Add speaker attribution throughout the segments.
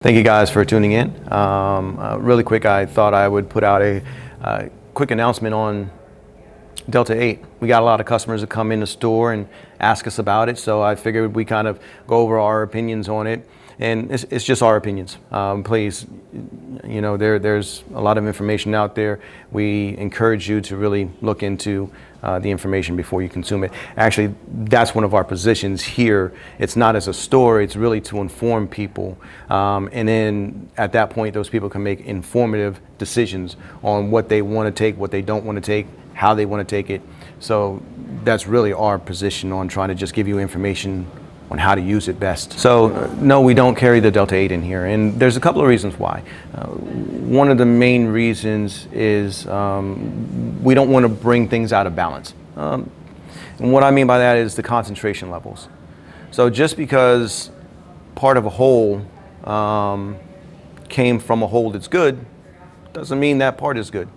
Speaker 1: Thank you guys for tuning in. Really quick, I thought I would put out a quick announcement on Delta 8. We got a lot of customers that come in the store and ask us about it, so I figured we kind of go over our opinions on it. And it's just our opinions. Please, you know, there's a lot of information out there. We encourage you to really look into the information before you consume it. Actually, that's one of our positions here. It's not as a store, it's really to inform people. And then at that point, those people can make informative decisions on what they want to take, what they don't want to take, how they want to take it. So that's really our position on trying to just give you information on how to use it best. So no, we don't carry the Delta 8 in here, and there's a couple of reasons why. One of the main reasons is we don't want to bring things out of balance. And what I mean by that is the concentration levels. So just because part of a whole came from a whole that's good, doesn't mean that part is good.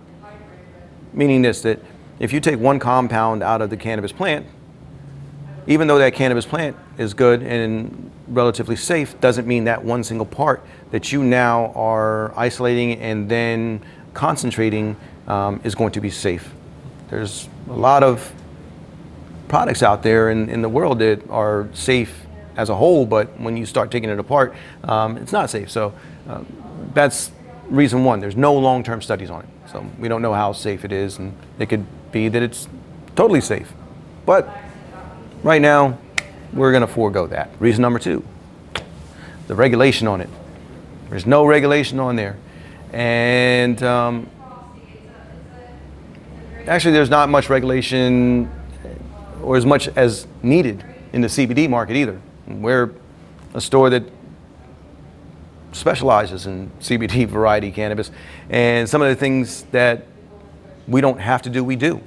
Speaker 1: Meaning this, that if you take one compound out of the cannabis plant, even though that cannabis plant is good and relatively safe, doesn't mean that one single part that you now are isolating and then concentrating is going to be safe. There's a lot of products out there in the world that are safe as a whole, but when you start taking it apart, it's not safe. So that's reason one. There's no long-term studies on it. So we don't know how safe it is, and it could be that it's totally safe. But right now, we're going to forego that. Reason number two, the regulation on it. There's no regulation on there. And actually, there's not much regulation or as much as needed in the CBD market either. We're a store that specializes in CBD variety cannabis. And some of the things that we don't have to do, we do.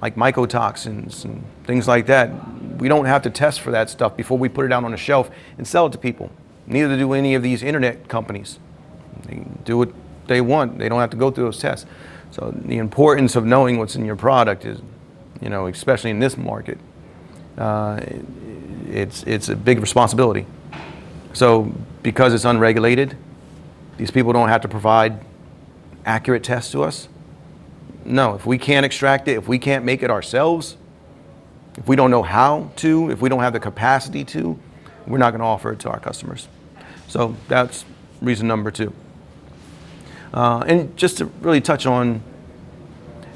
Speaker 1: Like mycotoxins and things like that. We don't have to test for that stuff before we put it out on a shelf and sell it to people. Neither do any of these internet companies. They do what they want. They don't have to go through those tests. So the importance of knowing what's in your product is, you know, especially in this market, it's a big responsibility. So because it's unregulated, these people don't have to provide accurate tests to us. No, if we can't extract it, if we can't make it ourselves, if we don't know how to, if we don't have the capacity to, we're not going to offer it to our customers. So that's reason number two. And just to really touch on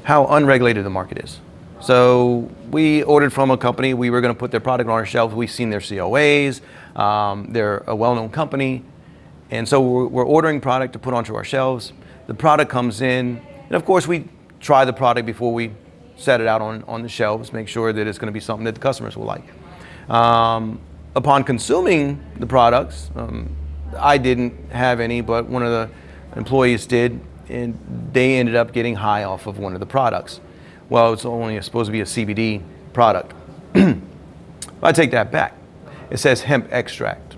Speaker 1: how unregulated the market is. So we ordered from a company, we were going to put their product on our shelves. We've seen their COAs, they're a well-known company. And so we're ordering product to put onto our shelves. The product comes in, and of course we try the product before we set it out on the shelves, make sure that it's going to be something that the customers will like. Upon consuming the products, I didn't have any, but one of the employees did, and they ended up getting high off of one of the products. Well, it's only supposed to be a CBD product. I take that back. It says hemp extract,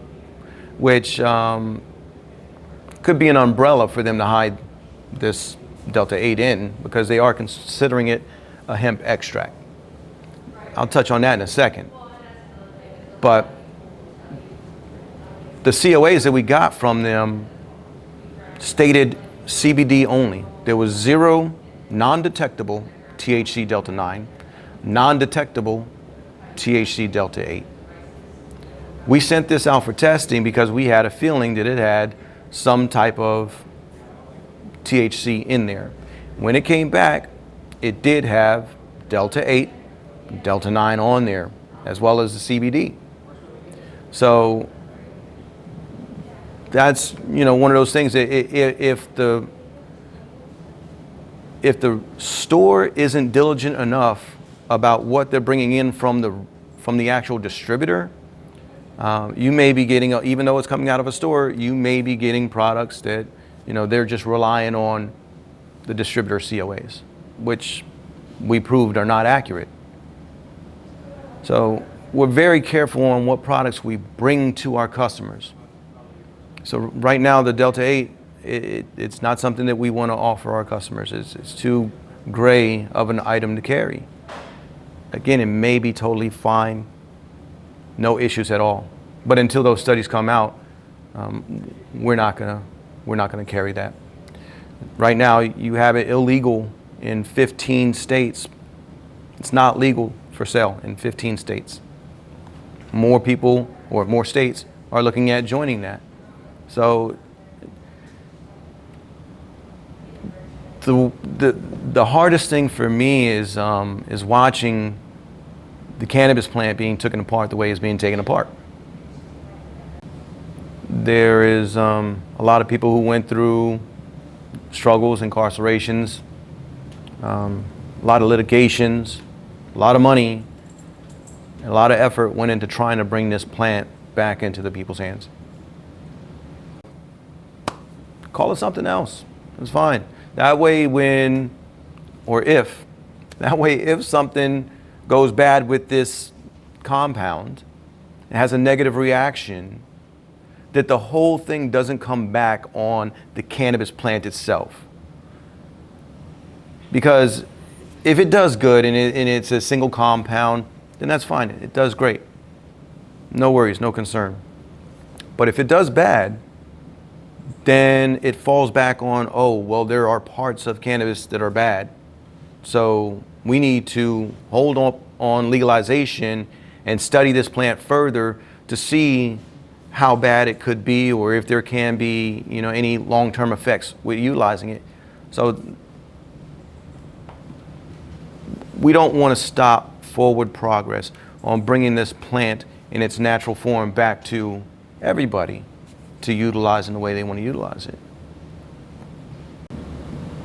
Speaker 1: which could be an umbrella for them to hide this Delta 8 in, because they are considering it a hemp extract. I'll touch on that in a second. But the COAs that we got from them stated CBD only. There was zero non-detectable THC Delta 9, non-detectable THC Delta 8. We sent this out for testing because we had a feeling that it had some type of THC in there. When it came back, it did have Delta 8, Delta 9 on there, as well as the CBD. So that's, you know, one of those things that if the store isn't diligent enough about what they're bringing in from the actual distributor, you may be getting, even though it's coming out of a store, you may be getting products that, you know, they're just relying on the distributor COAs, which we proved are not accurate. So we're very careful on what products we bring to our customers. So right now, the Delta 8, it's not something that we want to offer our customers. It's too gray of an item to carry. Again, it may be totally fine, no issues at all. But until those studies come out, we're not gonna carry that. Right now, you have it illegal in 15 states. It's not legal for sale in 15 states. More people or more states are looking at joining that. So the hardest thing for me is watching the cannabis plant being taken apart the way it's being taken apart. There is a lot of people who went through struggles, incarcerations, a lot of litigations, a lot of money, and a lot of effort went into trying to bring this plant back into the people's hands. Call it something else. It's fine. That way if something goes bad with this compound, it has a negative reaction, that the whole thing doesn't come back on the cannabis plant itself. Because if it does good and it's a single compound, then that's fine. It does great. No worries, no concern. But if it does bad, then it falls back on, oh, well, there are parts of cannabis that are bad. So we need to hold on legalization and study this plant further to see how bad it could be, or if there can be, any long-term effects with utilizing it. So we don't want to stop forward progress on bringing this plant in its natural form back to everybody to utilize in the way they want to utilize it.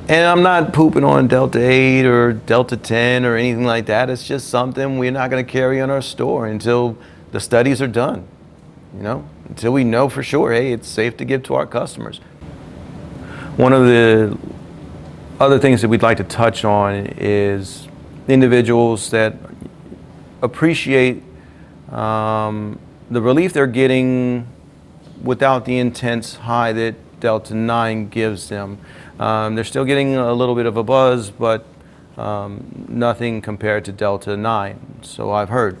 Speaker 1: And I'm not pooping on Delta 8 or Delta 10 or anything like that. It's just something we're not going to carry in our store until the studies are done, until we know for sure, hey, it's safe to give to our customers. One of the other things that we'd like to touch on is individuals that appreciate the relief they're getting without the intense high that Delta 9 gives them. They're still getting a little bit of a buzz, but nothing compared to Delta 9, so I've heard.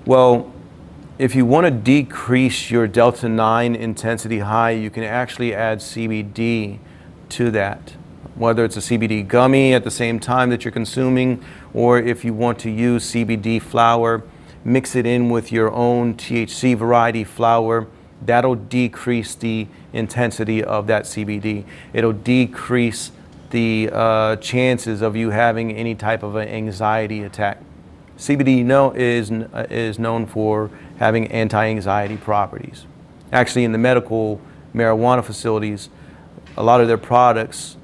Speaker 1: Well, if you want to decrease your Delta 9 intensity high, you can actually add CBD to that. Whether it's a CBD gummy at the same time that you're consuming, or if you want to use CBD flower, mix it in with your own THC variety flower, that'll decrease the intensity of that CBD. It'll decrease the chances of you having any type of an anxiety attack. CBD is known for having anti-anxiety properties. Actually, in the medical marijuana facilities, a lot of their products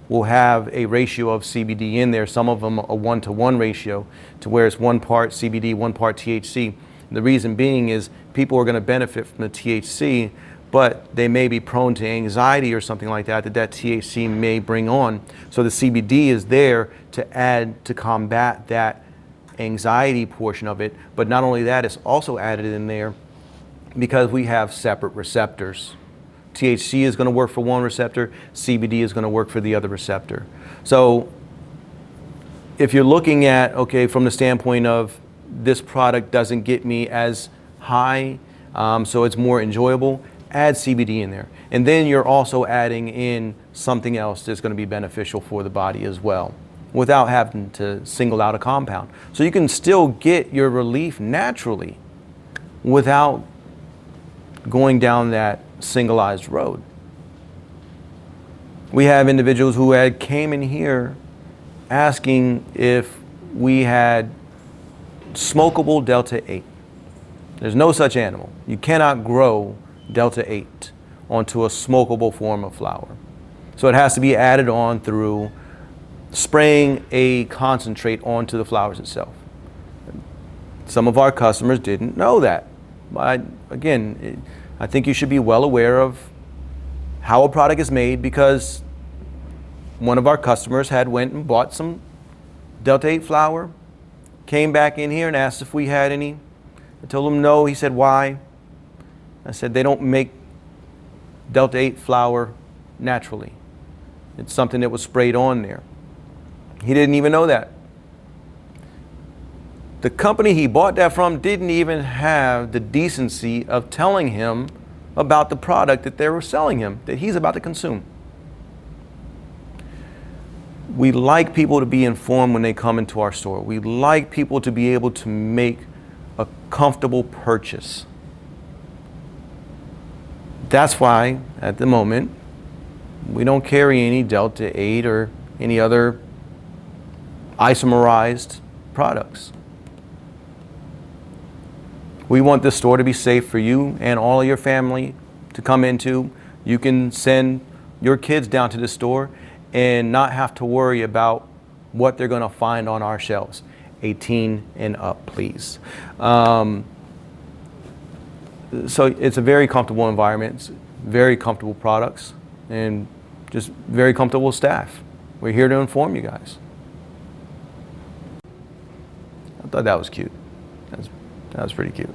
Speaker 1: will have a ratio of CBD in there. Some of them a 1-to-1 ratio, to where it's 1 part CBD, 1 part THC. The reason being is people are going to benefit from the THC, but they may be prone to anxiety or something like that THC may bring on. So the CBD is there to add to combat that anxiety portion of it. But not only that, it's also added in there because we have separate receptors. THC is going to work for one receptor, CBD is going to work for the other receptor. So if you're looking at, okay, from the standpoint of this product doesn't get me as high, so it's more enjoyable, add CBD in there. And then you're also adding in something else that's going to be beneficial for the body as well, without having to single out a compound. So you can still get your relief naturally without going down that singleized road. We have individuals who came in here asking if we had smokable Delta 8. There's no such animal. You cannot grow Delta 8 onto a smokable form of flower. So it has to be added on through spraying a concentrate onto the flowers itself. Some of our customers didn't know that. But again, I think you should be well aware of how a product is made, because one of our customers went and bought some Delta 8 flower, came back in here and asked if we had any. I told him no. He said, why? I said, they don't make Delta 8 flower naturally. It's something that was sprayed on there. He didn't even know that. The company he bought that from didn't even have the decency of telling him about the product that they were selling him, that he's about to consume. We like people to be informed when they come into our store. We like people to be able to make a comfortable purchase. That's why, at the moment, we don't carry any Delta 8 or any other isomerized products. We want this store to be safe for you and all of your family to come into. You can send your kids down to the store and not have to worry about what they're going to find on our shelves. 18 and up, please. So it's a very comfortable environment, it's very comfortable products, and just very comfortable staff. We're here to inform you guys. I thought that was cute. That was pretty cute.